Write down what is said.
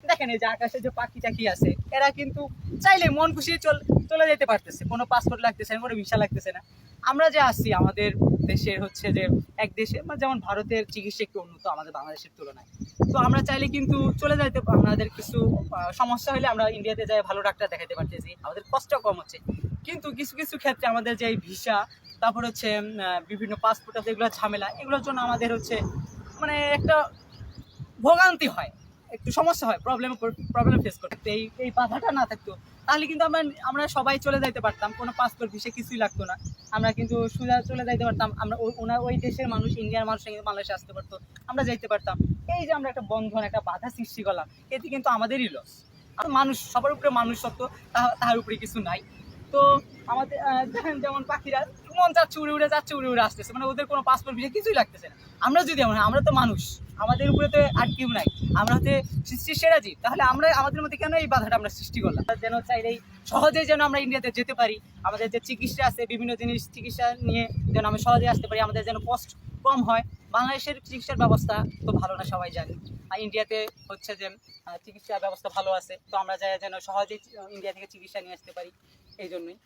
দেখেন এই যে আকাশে যে পাখি টাকি আছে, এরা কিন্তু চাইলে মন খুশি চলে যেতে পারতেছে, কোনো পাসপোর্ট লাগতেছে না, কোনো ভিসা লাগতেছে না। আমরা যে আসছি আমাদের দেশের হচ্ছে যে এক দেশে যেমন ভারতের চিকিৎসা একটু উন্নত আমাদের বাংলাদেশের তুলনায়, তো আমরা চাইলে কিন্তু চলে যাইতে, আমাদের কিছু সমস্যা হলে আমরা ইন্ডিয়াতে যাই ভালো ডাক্তার দেখাতে পারতেছি, আমাদের কষ্ট কম হচ্ছে। কিন্তু কিছু কিছু ক্ষেত্রে আমাদের যে ভিসা, তারপর হচ্ছে বিভিন্ন পাসপোর্ট আছে, এগুলো ঝামেলা, এগুলোর জন্য আমাদের হচ্ছে মানে একটা ভোগান্তি হয়, একটু সমস্যা হয়, প্রবলেম ফেস করতে। এই বাধাটা না থাকতো তাহলে কিন্তু আমরা সবাই চলে যাইতে পারতাম, কোনো পাসপোর্ট ভিসা কিছুই লাগতো না, আমরা কিন্তু সোজা চলে যাইতে পারতাম। আমরা ওই দেশের মানুষ, ইন্ডিয়ার মানুষ কিন্তু বাংলাদেশে আসতে পারতো, আমরা যাইতে পারতাম। এই যে আমরা একটা বন্ধন, একটা বাধা সৃষ্টি করলাম, এতে কিন্তু আমাদেরই লস। আর মানুষ, সবার উপরে মানুষ সত্য, তার উপরে কিছু নাই। তো আমাদের দেখেন যেমন পাখিরা মন চাচ্ছে উড়ে উড়ে যাচ্ছে, উড়ে উড়ে আসতেছে, মানে ওদের কোনো পাসপোর্ট ভিসা কিছুই লাগতেছে না। আমরা যদি আমরা তো মানুষ, আমাদের উপরে তো আর কেউ নাই, আমরা হচ্ছে সৃষ্টির সেরা জীব, তাহলে আমরা আমাদের মধ্যে কেন এই বাধাটা আমরা সৃষ্টি করলাম? যেন চাইলেই সহজেই যেন আমরা ইন্ডিয়াতে যেতে পারি, আমাদের যে চিকিৎসা আছে, বিভিন্ন জিনিস চিকিৎসা নিয়ে যেন আমরা সহজে আসতে পারি, আমাদের যেন কষ্ট কম হয়। বাংলাদেশের চিকিৎসার ব্যবস্থা তো ভালো না, সবাই জানি। আর ইন্ডিয়াতে হচ্ছে যে চিকিৎসা ব্যবস্থা ভালো আছে, তো আমরা যেন সহজেই ইন্ডিয়া থেকে চিকিৎসা নিয়ে আসতে পারি, এই জন্যই।